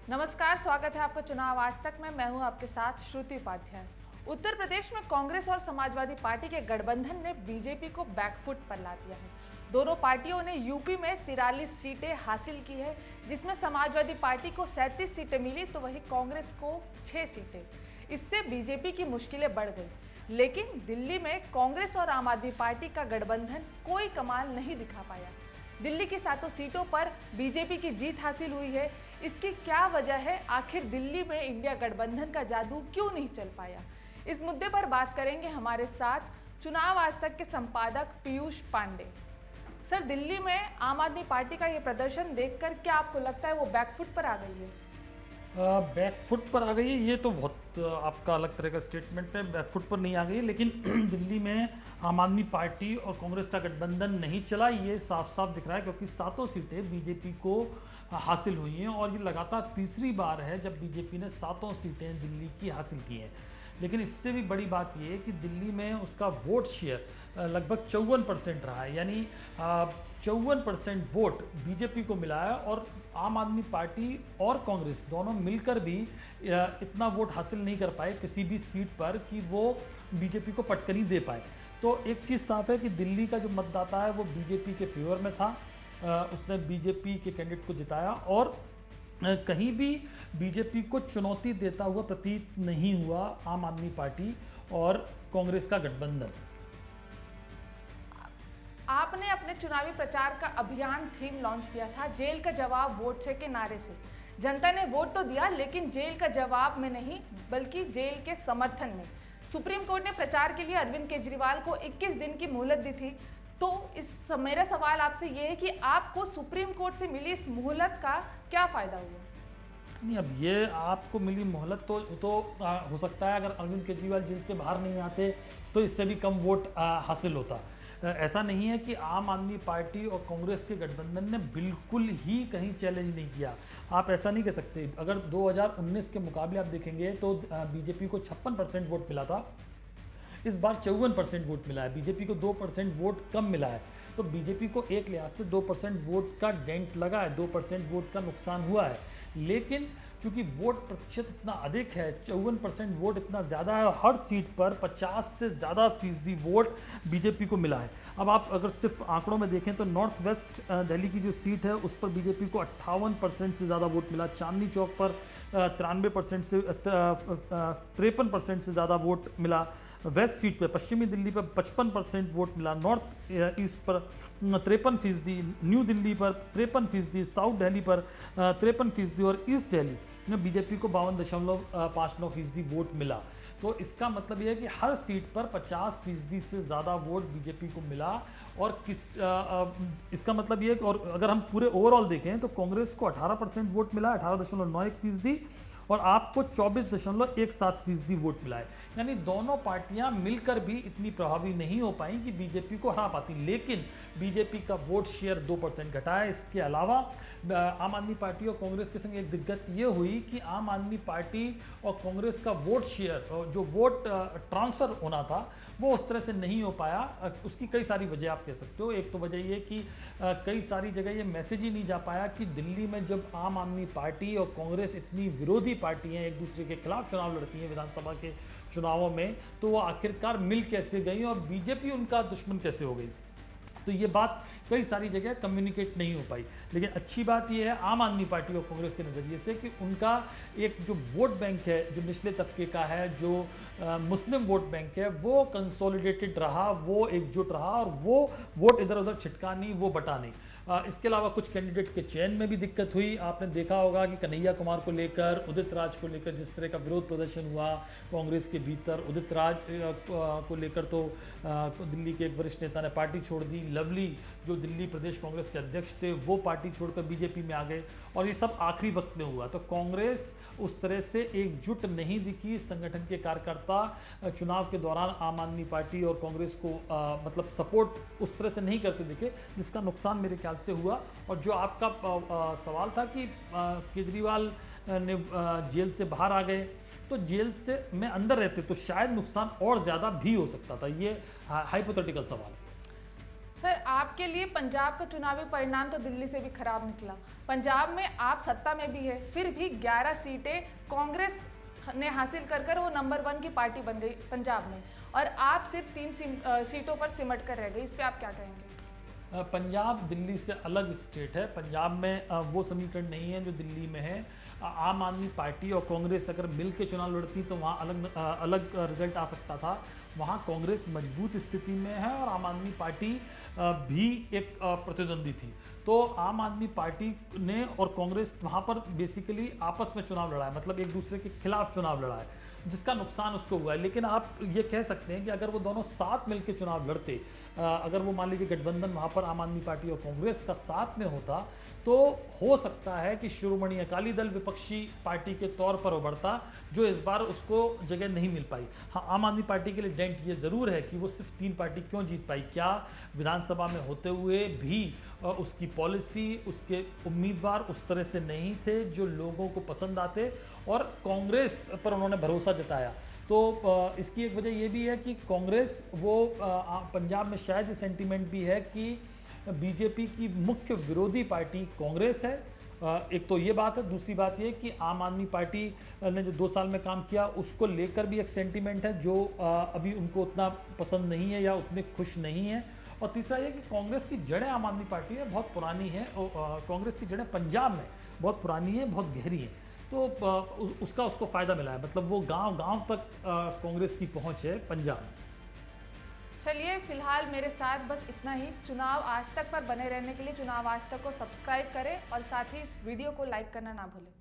नमस्कार, स्वागत है आपका चुनाव आज तक में। मैं हूं आपके साथ श्रुति उपाध्याय। उत्तर प्रदेश में कांग्रेस और समाजवादी पार्टी के गठबंधन ने बीजेपी को बैकफुट पर ला दिया है। दोनों पार्टियों ने यूपी में 43 सीटें हासिल की है, जिसमें समाजवादी पार्टी को 37 सीटें मिली तो वहीं कांग्रेस को 6 सीटें। इससे बीजेपी की मुश्किलें बढ़ गई। लेकिन दिल्ली में कांग्रेस और आम आदमी पार्टी का गठबंधन कोई कमाल नहीं दिखा पाया। दिल्ली की 7 सीटों पर बीजेपी की जीत हासिल हुई है। इसकी क्या वजह है? आखिर दिल्ली में इंडिया गठबंधन का जादू क्यों नहीं चल पाया? इस मुद्दे पर बात करेंगे हमारे साथ चुनाव आज तक के संपादक पीयूष पांडे। सर, दिल्ली में आम आदमी पार्टी का ये प्रदर्शन देखकर क्या आपको लगता है वो बैकफुट पर आ गई है? बैकफुट पर आ गई है, ये तो बहुत आपका अलग तरह का स्टेटमेंट है। बैकफुट पर नहीं आ गई है, लेकिन दिल्ली में आम आदमी पार्टी और कांग्रेस का गठबंधन नहीं चला, ये साफ साफ दिख रहा है, क्योंकि 7 सीटें बीजेपी को हासिल हुई हैं और ये लगातार तीसरी बार है जब बीजेपी ने 7 सीटें दिल्ली की हासिल की हैं। लेकिन इससे भी बड़ी बात यह है कि दिल्ली में उसका वोट शेयर लगभग 54% रहा है, यानी 54% वोट बीजेपी को मिला है और आम आदमी पार्टी और कांग्रेस दोनों मिलकर भी इतना वोट हासिल नहीं कर पाए किसी भी सीट पर कि वो बीजेपी को पटकनी दे पाए। तो एक चीज़ साफ है कि दिल्ली का जो मतदाता है वो बीजेपी के फेवर में था। उसने बीजेपी के कैंडिडेट को जिताया और कहीं भी बीजेपी को चुनौती देता हुआ प्रतीत नहीं हुआ आम आदमी पार्टी और कांग्रेस का गठबंधन। आपने अपने चुनावी प्रचार का अभियान थीम लॉन्च किया था जेल का जवाब वोट से के नारे से। जनता ने वोट तो दिया, लेकिन जेल का जवाब में नहीं बल्कि जेल के समर्थन में। सुप्रीम कोर्ट ने प्रचार के लिए अरविंद केजरीवाल को 21 दिन की मोहलत दी थी। तो मेरा सवाल आपसे ये है कि आपको सुप्रीम कोर्ट से मिली इस मोहलत का क्या फायदा हुआ? नहीं, अब ये आपको मिली मोहलत तो हो सकता है अगर अरविंद केजरीवाल जेल से बाहर नहीं आते तो इससे भी कम वोट हासिल होता। ऐसा नहीं है कि आम आदमी पार्टी और कांग्रेस के गठबंधन ने बिल्कुल ही कहीं चैलेंज नहीं किया। आप ऐसा नहीं कह सकते। अगर 2019 के मुकाबले आप देखेंगे तो बीजेपी को 56% वोट मिला था, इस बार 54% वोट मिला है। बीजेपी को 2% वोट कम मिला है। तो बीजेपी को एक लिहाज से 2% वोट का डेंट लगा है, 2% वोट का नुकसान हुआ है। लेकिन चूंकि वोट प्रतिशत इतना अधिक है, 54% वोट इतना ज़्यादा है, हर सीट पर 50 से ज़्यादा फीसदी वोट बीजेपी को मिला है। अब आप अगर सिर्फ आंकड़ों में देखें तो नॉर्थ वेस्ट दिल्ली की जो सीट है उस पर बीजेपी को 58% से ज़्यादा वोट मिला। चांदनी चौक पर 93% से 53% से ज़्यादा वोट मिला। वेस्ट सीट पर पश्चिमी दिल्ली पर 55% वोट मिला। नॉर्थ ईस्ट पर 53%, न्यू दिल्ली पर 53%, साउथ दिल्ली पर 53% और ईस्ट दिल्ली में बीजेपी को 52.59% वोट मिला। तो इसका मतलब यह है कि हर सीट पर 50% से ज़्यादा वोट बीजेपी को मिला। और इसका मतलब ये है कि और अगर हम पूरे ओवरऑल देखें तो कांग्रेस को 18% वोट मिला, 18.91%, और आपको 24.17% वोट मिला है। यानी दोनों पार्टियां मिलकर भी इतनी प्रभावी नहीं हो पाई कि बीजेपी को हरा पाती। लेकिन बीजेपी का वोट शेयर 2% घटा है। इसके अलावा आम आदमी पार्टी और कांग्रेस के संग एक दिक्कत ये हुई कि आम आदमी पार्टी और कांग्रेस का वोट शेयर, जो वोट ट्रांसफ़र होना था, वो उस तरह से नहीं हो पाया। उसकी कई सारी वजह आप कह सकते हो। एक तो वजह ये कि कई सारी जगह ये मैसेज ही नहीं जा पाया कि दिल्ली में जब आम आदमी पार्टी और कांग्रेस इतनी विरोधी पार्टियां एक दूसरे के खिलाफ चुनाव लड़ती हैं विधानसभा के चुनावों में, तो वो आखिरकार मिल कैसे गई और बीजेपी उनका दुश्मन कैसे हो गई। तो ये बात कई सारी जगह कम्युनिकेट नहीं हो पाई। लेकिन अच्छी बात यह है आम आदमी पार्टी और कांग्रेस के नज़रिए से कि उनका एक जो वोट बैंक है, जो निचले तबके का है, जो मुस्लिम वोट बैंक है, वो कंसोलिडेटेड रहा, वो एकजुट रहा और वो वोट इधर उधर छिटका नहीं, वो बटा नहीं। इसके अलावा कुछ कैंडिडेट के चयन में भी दिक्कत हुई। आपने देखा होगा कि कन्हैया कुमार को लेकर, उदित राज को लेकर जिस तरह का विरोध प्रदर्शन हुआ कांग्रेस के भीतर। उदित राज को लेकर तो दिल्ली के एक वरिष्ठ नेता ने पार्टी छोड़ दी। लवली जो दिल्ली प्रदेश कांग्रेस के अध्यक्ष थे वो पार्टी छोड़कर बीजेपी में आ गए और ये सब आखिरी वक्त में हुआ। तो कांग्रेस उस तरह से एकजुट नहीं दिखी। संगठन के कार्यकर्ता चुनाव के दौरान आम आदमी पार्टी और कांग्रेस को मतलब सपोर्ट उस तरह से नहीं करते दिखे, जिसका नुकसान मेरे ख्याल से हुआ। और जो आपका सवाल था कि केजरीवाल ने जेल से बाहर आ गए, तो जेल से में अंदर रहते तो शायद नुकसान और ज़्यादा भी हो सकता था। ये हाइपोथेटिकल सवाल है। सर, आपके लिए पंजाब का चुनावी परिणाम तो दिल्ली से भी खराब निकला। पंजाब में आप सत्ता में भी है, फिर भी 11 सीटें कांग्रेस ने हासिल कर वो नंबर 1 की पार्टी बन गई पंजाब में, और आप सिर्फ 3 सीटों पर सिमट कर रह गए। इस पे आप क्या कहेंगे? पंजाब दिल्ली से अलग स्टेट है। पंजाब में वो समीकरण नहीं है जो दिल्ली में है। आम आदमी पार्टी और कांग्रेस अगर मिल के चुनाव लड़ती तो वहाँ अलग रिजल्ट आ सकता था। वहाँ कांग्रेस मजबूत स्थिति में है और आम आदमी पार्टी भी एक प्रतिद्वंदी थी। तो आम आदमी पार्टी ने और कांग्रेस वहाँ पर बेसिकली आपस में चुनाव लड़ा है, मतलब एक दूसरे के खिलाफ चुनाव लड़ा है, जिसका नुकसान उसको हुआ है। लेकिन आप ये कह सकते हैं कि अगर वो दोनों साथ मिलकर चुनाव लड़ते, अगर वो मान लीजिए गठबंधन वहाँ पर आम आदमी पार्टी और कांग्रेस का साथ में होता, तो हो सकता है कि शिरोमणि अकाली दल विपक्षी पार्टी के तौर पर उभरता, जो इस बार उसको जगह नहीं मिल पाई। हाँ, आम आदमी पार्टी के लिए डेंट ये ज़रूर है कि वो सिर्फ 3 पार्टी क्यों जीत पाई। क्या विधानसभा में होते हुए भी उसकी पॉलिसी, उसके उम्मीदवार उस तरह से नहीं थे जो लोगों को पसंद आते, और कांग्रेस पर उन्होंने भरोसा जताया। तो इसकी एक वजह ये भी है कि कांग्रेस वो पंजाब में शायद ये सेंटीमेंट भी है कि बीजेपी की मुख्य विरोधी पार्टी कांग्रेस है। एक तो ये बात है। दूसरी बात ये कि आम आदमी पार्टी ने जो 2 साल में काम किया उसको लेकर भी एक सेंटीमेंट है जो अभी उनको उतना पसंद नहीं है या उतने खुश नहीं है। और तीसरा ये कि कांग्रेस की जड़ें आम आदमी पार्टी में बहुत पुरानी हैं, और कांग्रेस की जड़ें पंजाब में बहुत पुरानी हैं, बहुत गहरी हैं। तो उसको फ़ायदा मिला है, मतलब वो गांव-गांव तक कांग्रेस की पहुंच है पंजाब में। चलिए, फिलहाल मेरे साथ बस इतना ही। चुनाव आज तक पर बने रहने के लिए चुनाव आज तक को सब्सक्राइब करें और साथ ही इस वीडियो को लाइक करना ना भूलें।